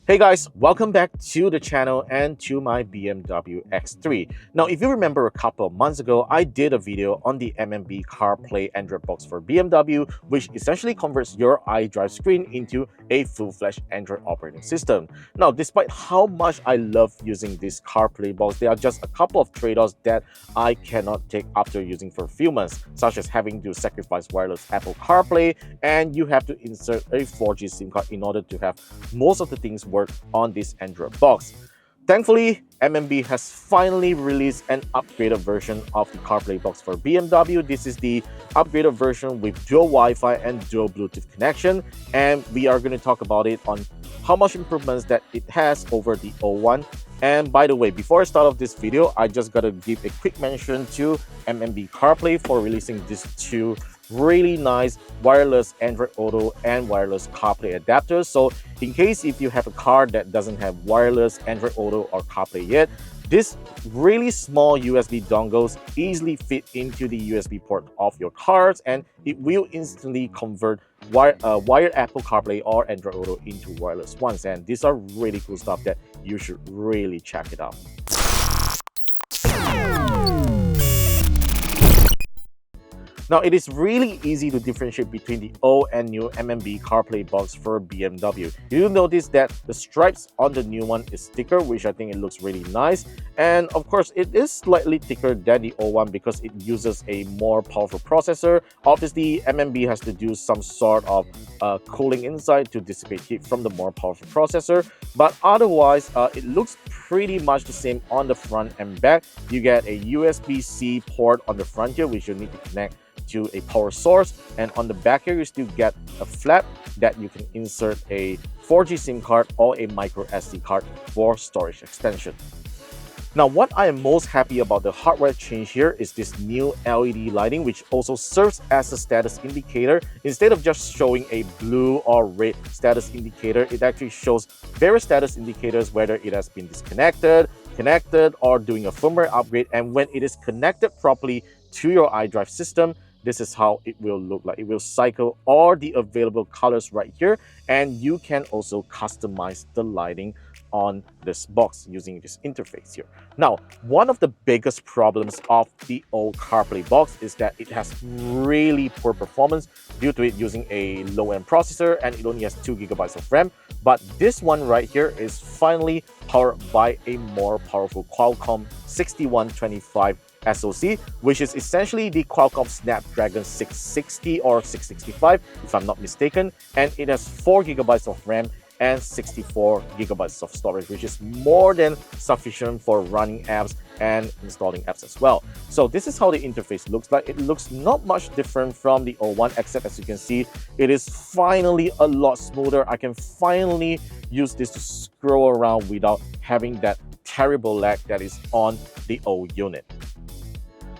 Hey guys, welcome back to the channel and to my BMW X3. Now, if you remember a couple of months ago, I did a video on the MMB CarPlay Android box for BMW, which essentially converts your iDrive screen into a full-fledged Android operating system. Now, despite how much I love using this CarPlay box, there are just a couple of trade-offs that I cannot take after using for a few months, such as having to sacrifice wireless Apple CarPlay, and you have to insert a 4G SIM card in order to have most of the things work on this Android box. Thankfully, MMB has finally released an upgraded version of the CarPlay box for BMW. This is the upgraded version with dual Wi-Fi and dual Bluetooth connection, and we are going to talk about it on how much improvements that it has over the O1. And by the way, before I start off this video, I just gotta give a quick mention to MMB CarPlay for releasing these two really nice wireless Android Auto and wireless CarPlay adapters. So in case if you have a car that doesn't have wireless Android Auto or CarPlay yet, this really small USB dongles easily fit into the USB port of your cars, and it will instantly convert wired Apple CarPlay or Android Auto into wireless ones. And these are really cool stuff that you should really check it out. Now, it is really easy to differentiate between the old and new MMB CarPlay box for BMW. You'll notice that the stripes on the new one is thicker, which I think it looks really nice. And of course, it is slightly thicker than the old one because it uses a more powerful processor. Obviously, MMB has to do some sort of cooling inside to dissipate heat from the more powerful processor. But otherwise, it looks pretty much the same on the front and back. You get a USB-C port on the front here, which you need to connect to a power source, and on the back here you still get a flap that you can insert a 4G SIM card or a micro SD card for storage extension. Now, what I am most happy about the hardware change here is this new LED lighting, which also serves as a status indicator. Instead of just showing a blue or red status indicator, it actually shows various status indicators, whether it has been disconnected, connected, or doing a firmware upgrade. And when it is connected properly to your iDrive system, this is how it will look like. It will cycle all the available colors right here, and you can also customize the lighting on this box using this interface here. Now, one of the biggest problems of the old CarPlay box is that it has really poor performance due to it using a low-end processor, and it only has 2 GB of RAM. But this one right here is finally powered by a more powerful Qualcomm 6125 SoC, which is essentially the Qualcomm Snapdragon 660 or 665, if I'm not mistaken, and it has 4 GB of RAM and 64 GB of storage, which is more than sufficient for running apps and installing apps as well. So this is how the interface looks like. It looks not much different from the old one, except as you can see, it is finally a lot smoother. I can finally use this to scroll around without having that terrible lag that is on the old unit.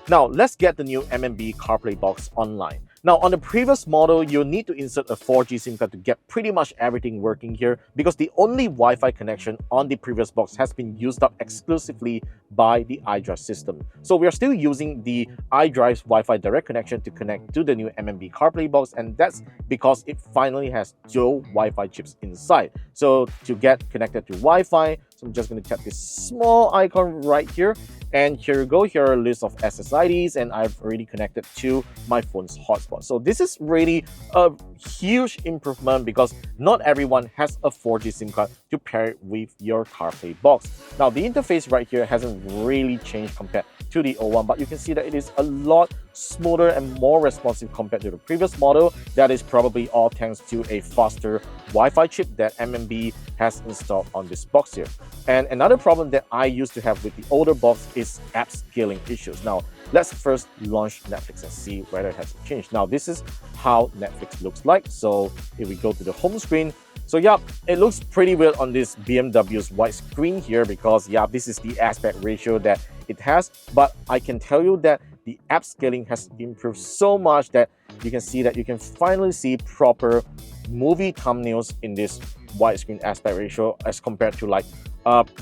Now, let's get the new MMB CarPlay box online. Now, on the previous model, you'll need to insert a 4G SIM card to get pretty much everything working here, because the only Wi-Fi connection on the previous box has been used up exclusively by the iDrive system. So we are still using the iDrive's Wi-Fi direct connection to connect to the new MMB CarPlay box, and that's because it finally has dual Wi-Fi chips inside. So to get connected to Wi-Fi, so I'm just going to tap this small icon right here, and here you go. Here are a list of SSIDs, and I've already connected to my phone's hotspot. So this is really a huge improvement because not everyone has a 4G SIM card to pair it with your CarPlay box. Now, the interface right here hasn't really changed compared to the old one, but you can see that it is a lot smoother and more responsive compared to the previous model. That is probably all thanks to a faster Wi-Fi chip that MMB has installed on this box here. And another problem that I used to have with the older box is app scaling issues. Now, let's first launch Netflix and see whether it has changed. Now, this is how Netflix looks like. So if we go to the home screen, so yeah, it looks pretty weird on this BMW's wide screen here because yeah, this is the aspect ratio that it has. But I can tell you that the app scaling has improved so much that you can see that you can finally see proper movie thumbnails in this widescreen aspect ratio as compared to like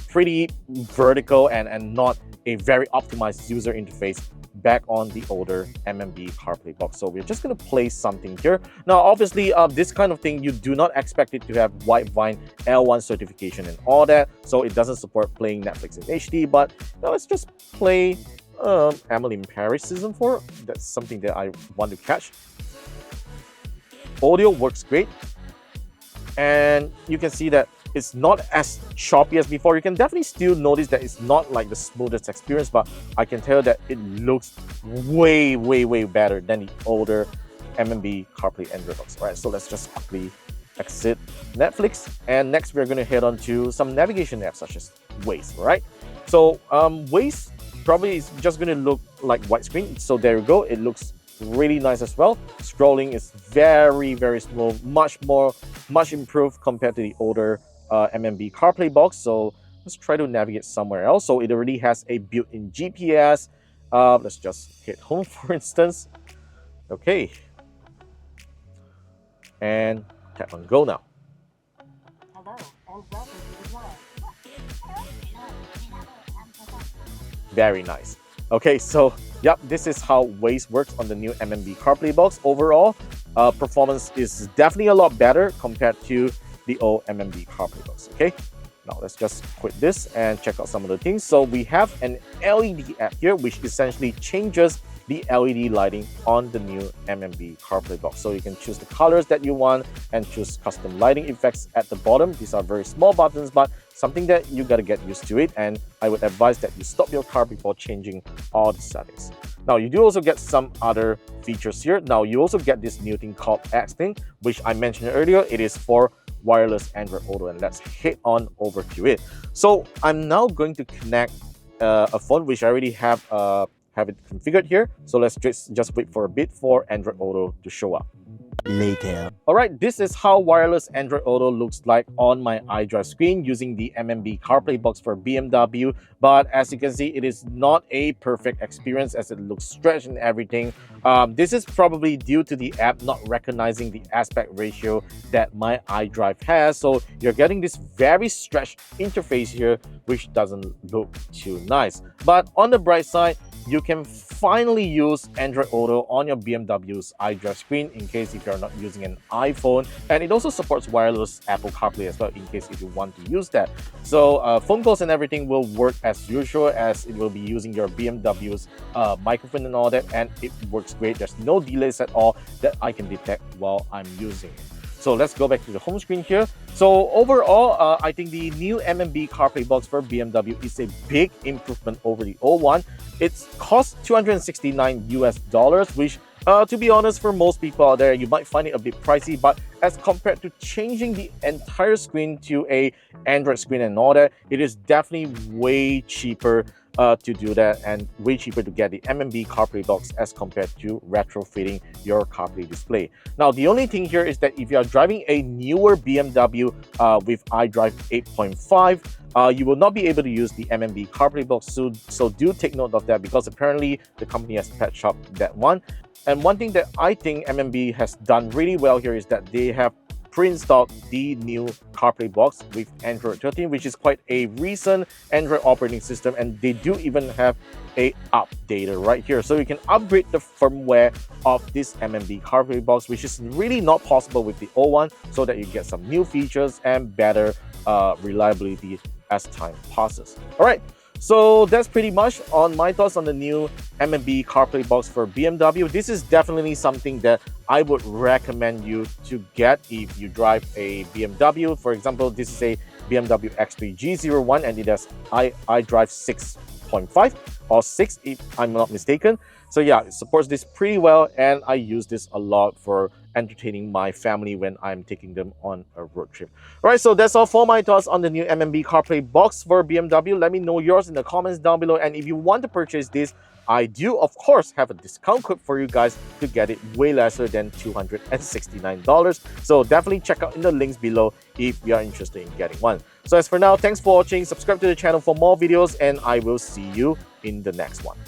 pretty vertical and not a very optimized user interface back on the older MMB CarPlay box. So we're just going to play something here. Now, obviously, this kind of thing, you do not expect it to have White Vine L1 certification and all that. So it doesn't support playing Netflix in HD. But now let's just play Emily in Paris Season 4. That's something that I want to catch. Audio works great. And you can see that it's not as choppy as before. You can definitely still notice that it's not like the smoothest experience, but I can tell that it looks way, way, way better than the older MMB CarPlay Android box. All right, so let's just quickly exit Netflix. And next, we're going to head on to some navigation apps such as Waze, all right? So Waze probably is just going to look like widescreen. So there you go. It looks really nice as well. Scrolling is very, very smooth, much improved compared to the older MMB CarPlay box. So let's try to navigate somewhere else. So it already has a built-in GPS. Let's just hit home, for instance. Okay, and tap on go now. Hello, and welcome to the blog. Very nice. Okay, so yep, this is how Waze works on the new MMB CarPlay box. Overall, performance is definitely a lot better compared to the old MMB CarPlay box. Okay, now let's just quit this and check out some of the things. So we have an LED app here, which essentially changes the LED lighting on the new MMB CarPlay box. So you can choose the colors that you want and choose custom lighting effects at the bottom. These are very small buttons, but something that you got to get used to it. And I would advise that you stop your car before changing all the settings. Now, you do also get some other features here. Now, you also get this new thing called X thing, which I mentioned earlier. It is for wireless Android Auto, and let's head on over to it. So I'm now going to connect a phone which I already have it configured here. So let's just wait for a bit for Android Auto to show up. Later. All right, this is how wireless Android Auto looks like on my iDrive screen using the MMB CarPlay box for BMW. But as you can see, it is not a perfect experience as it looks stretched and everything. This is probably due to the app not recognizing the aspect ratio that my iDrive has. So you're getting this very stretched interface here, which doesn't look too nice. But on the bright side, you can finally use Android Auto on your BMW's iDrive screen in case if you're not using an iPhone. And it also supports wireless Apple CarPlay as well in case if you want to use that. So phone calls and everything will work as usual, as it will be using your BMW's microphone and all that, and it works great. There's no delays at all that I can detect while I'm using it. So let's go back to the home screen here. So overall, I think the new MMB CarPlay box for BMW is a big improvement over the old one. It costs $269 which to be honest, for most people out there, you might find it a bit pricey, but as compared to changing the entire screen to a Android screen and all that, it is definitely way cheaper to do that, and way cheaper to get the MMB CarPlay box as compared to retrofitting your CarPlay display. Now, the only thing here is that if you are driving a newer BMW with iDrive 8.5, you will not be able to use the MMB CarPlay box soon, so do take note of that because apparently the company has patched up that one. And one thing that I think MMB has done really well here is that they have pre-installed the new CarPlay box with Android 13, which is quite a recent Android operating system, and they do even have a updater right here. So you can upgrade the firmware of this MMB CarPlay box, which is really not possible with the old one, so that you get some new features and better reliability as time passes. All right. So that's pretty much on my thoughts on the new MMB CarPlay box for BMW. This is definitely something that I would recommend you to get if you drive a BMW. For example, this is a BMW X3 G01 and it has iDrive 6.5 or 6 if I'm not mistaken. So yeah, it supports this pretty well, and I use this a lot for entertaining my family when I'm taking them on a road trip. All right, so that's all for my thoughts on the new MMB CarPlay box for BMW. Let me know yours in the comments down below, and if you want to purchase this, I do of course have a discount code for you guys to get it way lesser than $269. So definitely check out in the links below if you are interested in getting one. So as for now, thanks for watching, subscribe to the channel for more videos, and I will see you in the next one.